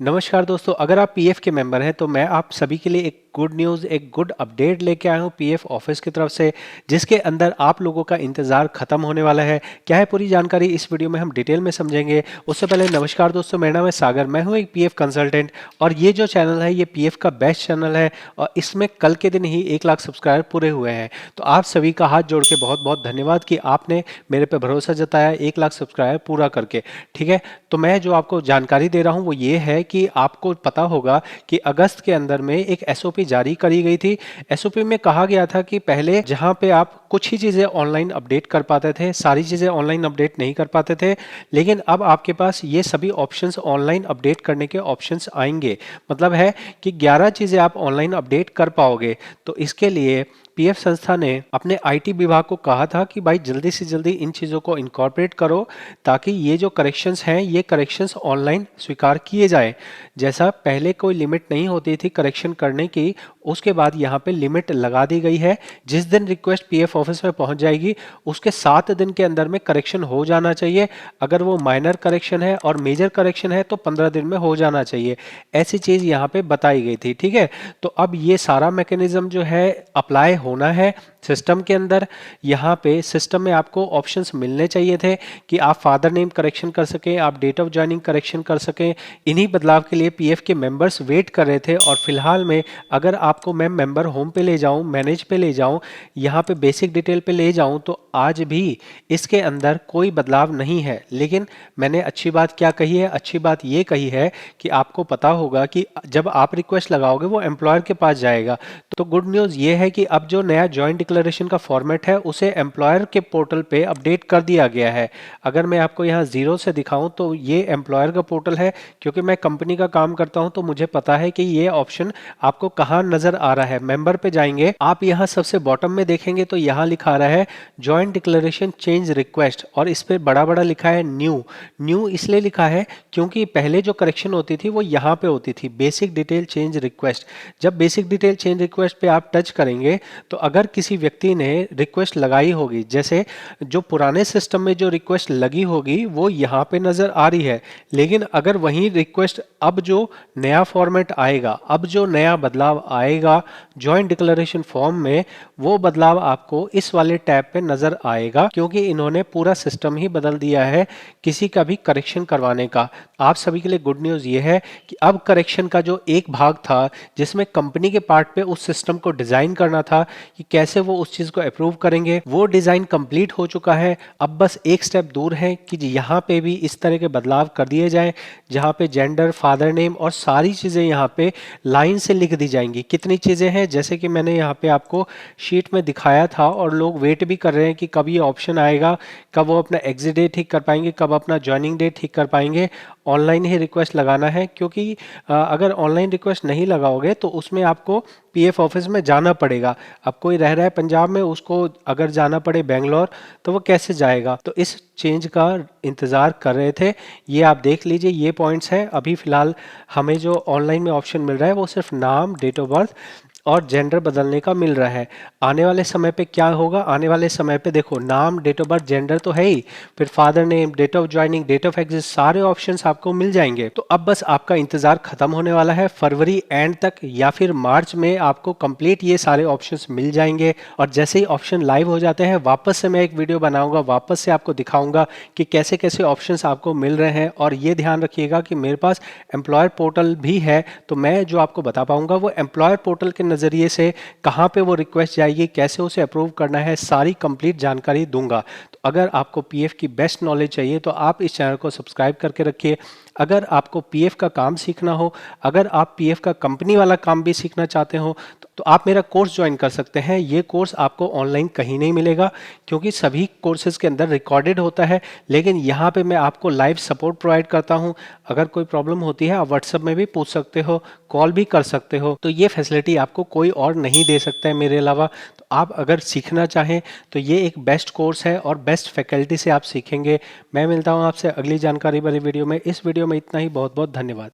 नमस्कार दोस्तों, अगर आप पीएफ के मेंबर हैं तो मैं आप सभी के लिए एक गुड न्यूज़, एक गुड अपडेट लेके आया हूँ पीएफ ऑफिस की तरफ से, जिसके अंदर आप लोगों का इंतज़ार खत्म होने वाला है। क्या है पूरी जानकारी इस वीडियो में हम डिटेल में समझेंगे। उससे पहले नमस्कार दोस्तों, मेरा नाम है सागर, मैं हूँ एक पीएफ कंसल्टेंट और ये जो चैनल है ये पीएफ का बेस्ट चैनल है और इसमें कल के दिन ही 1 लाख सब्सक्राइबर पूरे हुए हैं। तो आप सभी का हाथ जोड़ के बहुत बहुत धन्यवाद कि आपने मेरे पे भरोसा जताया 1 लाख सब्सक्राइबर पूरा करके। ठीक है, तो मैं जो आपको जानकारी दे रहा हूँ वो ये है कि आपको पता होगा कि अगस्त के अंदर में एक एसओपी जारी करी गई थी। एसओपी में कहा गया था कि पहले जहां पे आप कुछ ही चीज़ें ऑनलाइन अपडेट कर पाते थे, सारी चीज़ें ऑनलाइन अपडेट नहीं कर पाते थे, लेकिन अब आपके पास ये सभी ऑप्शंस ऑनलाइन अपडेट करने के ऑप्शंस आएंगे। मतलब है कि 11 चीज़ें आप ऑनलाइन अपडेट कर पाओगे। तो इसके लिए पीएफ संस्था ने अपने आईटी विभाग को कहा था कि भाई जल्दी से जल्दी इन चीज़ों को इनकॉर्पोरेट करो ताकि ये जो करेक्शंस हैं ये करेक्शंस ऑनलाइन स्वीकार किए जाएं। जैसा पहले कोई लिमिट नहीं होती थी करेक्शन करने की, उसके बाद यहाँ पे लिमिट लगा दी गई है। जिस दिन रिक्वेस्ट पीएफ ऑफिस में पहुंच जाएगी उसके 7 दिन के अंदर में करेक्शन हो जाना चाहिए। अगर वो माइनर करेक्शन है और मेजर करेक्शन है तो 15 दिन में हो जाना चाहिए। ऐसी चीज़ यहाँ पे बताई गई थी। ठीक है, तो अब ये सारा मैकेनिज्म जो है अप्लाई होना है सिस्टम के अंदर। यहाँ पे सिस्टम में आपको ऑप्शंस मिलने चाहिए थे कि आप फादर नेम करेक्शन कर सकें, आप डेट ऑफ ज्वाइनिंग करेक्शन कर सकें। इन्हीं बदलाव के लिए पीएफ के मेंबर्स वेट कर रहे थे और फिलहाल में अगर आपको मैं मेंबर होम पे ले जाऊं, मैनेज पे ले जाऊं, यहाँ पे बेसिक डिटेल पे ले जाऊं तो आज भी इसके अंदर कोई बदलाव नहीं है। लेकिन मैंने अच्छी बात क्या कही है, अच्छी बात ये कही है कि आपको पता होगा कि जब आप रिक्वेस्ट लगाओगे वो एम्प्लॉयर के पास जाएगा। तो गुड न्यूज़ ये है कि अब जो नया जॉइंट डिक्लेरेशन का फॉर्मेट है उसे एम्प्लॉयर के पोर्टल पे अपडेट कर दिया गया है। अगर मैं आपको यहाँ जीरो से दिखाऊं तो ये एम्प्लॉयर का पोर्टल है। क्योंकि मैं कंपनी का काम करता हूं तो मुझे पता है कि ये ऑप्शन आपको कहाँ नजर आ रहा है। मेंबर पे जाएंगे आप, यहाँ सबसे बॉटम में देखेंगे तो यहाँ लिखा रहा है जॉइंट डिक्लेरेशन चेंज रिक्वेस्ट और इस पे बड़ा बड़ा लिखा है न्यू। न्यू इसलिए लिखा है क्योंकि पहले जो करेक्शन होती थी वो यहाँ पे होती थी बेसिक डिटेल चेंज रिक्वेस्ट। जब बेसिक डिटेल चेंज रिक्वेस्ट पे आप टच करेंगे तो अगर किसी व्यक्ति ने रिक्वेस्ट लगाई होगी, जैसे जो पुराने सिस्टम में जो रिक्वेस्ट लगी होगी वो यहाँ पे नजर आ रही है, लेकिन अगर वही रिक्वेस्ट अब जो नया फॉर्मेट आएगा, अब जो नया बदलाव आएगा जॉइंट डिक्लेरेशन फॉर्म में, वो बदलाव आपको इस वाले टैब पे नजर आएगा क्योंकि इन्होंने पूरा सिस्टम ही बदल दिया है किसी का भी करेक्शन करवाने का। आप सभी के लिए गुड न्यूज़ ये है कि अब करेक्शन का जो एक भाग था जिसमें कंपनी के पार्ट पे उस सिस्टम को डिजाइन करना था कि कैसे वो उस चीज को अप्रूव करेंगे, वो डिजाइन कंप्लीट हो चुका है। अब बस एक स्टेप दूर है कि यहाँ पे भी इस तरह के बदलाव कर दिए जाएं जहाँ पे जेंडर, फादर नेम और सारी चीजें यहाँ पे लाइन से लिख दी जाएंगी। कितनी चीजें हैं जैसे कि मैंने यहाँ पे आपको शीट में दिखाया था और लोग वेट भी कर रहे हैं कि कब ये ऑप्शन आएगा, कब वो अपना एग्जिट डेट ठीक कर पाएंगे, कब अपना ज्वाइनिंग डेट ठीक कर पाएंगे। ऑनलाइन ही रिक्वेस्ट लगाना है क्योंकि अगर ऑनलाइन रिक्वेस्ट नहीं लगाओगे तो उसमें आपको पीएफ ऑफिस में जाना पड़ेगा। अब कोई रह रहा है पंजाब में, उसको अगर जाना पड़े बेंगलोर तो वो कैसे जाएगा। तो इस चेंज का इंतज़ार कर रहे थे। ये आप देख लीजिए, ये पॉइंट्स हैं। अभी फ़िलहाल हमें जो ऑनलाइन में ऑप्शन मिल रहा है वो सिर्फ नाम, डेट ऑफ बर्थ और जेंडर बदलने का मिल रहा है। आने वाले समय पे क्या होगा, आने वाले समय पे देखो नाम, डेट ऑफ बर्थ, जेंडर तो है ही, फिर father name, date of joining, date of exit, सारे ऑप्शंस आपको मिल जाएंगे। तो अब बस आपका इंतजार खत्म होने वाला है। फरवरी एंड तक या फिर मार्च में आपको कंप्लीट ये सारे ऑप्शंस मिल जाएंगे और जैसे ही ऑप्शन लाइव हो जाते हैं वापस से मैं एक वीडियो बनाऊंगा, वापस से आपको दिखाऊंगा कि कैसे कैसे ऑप्शंस आपको मिल रहे हैं। और ये ध्यान रखिएगा कि मेरे पास एम्प्लॉयर पोर्टल भी है, तो मैं जो आपको बता पाऊंगा वो एम्प्लॉयर पोर्टल के नज़रिए से कहाँ पे वो रिक्वेस्ट जाएगी, कैसे उसे अप्रूव करना है, सारी कंप्लीट जानकारी दूंगा। तो अगर आपको पीएफ की बेस्ट नॉलेज चाहिए तो आप इस चैनल को सब्सक्राइब करके रखिए। अगर आपको पीएफ का काम सीखना हो, अगर आप पीएफ का कंपनी वाला काम भी सीखना चाहते हो तो आप मेरा कोर्स ज्वाइन कर सकते हैं। ये कोर्स आपको ऑनलाइन कहीं नहीं मिलेगा क्योंकि सभी कोर्सेज के अंदर रिकॉर्डेड होता है, लेकिन यहाँ पे मैं आपको लाइव सपोर्ट प्रोवाइड करता हूँ। अगर कोई प्रॉब्लम होती है आप व्हाट्सएप में भी पूछ सकते हो, कॉल भी कर सकते हो। तो ये फैसिलिटी आपको कोई और नहीं दे सकता है मेरे अलावा। तो आप अगर सीखना चाहें तो ये एक बेस्ट कोर्स है और बेस्ट फैकल्टी से आप सीखेंगे। मैं मिलता हूँ आपसे अगली जानकारी वाली वीडियो में। इस वीडियो में इतना ही। बहुत बहुत धन्यवाद।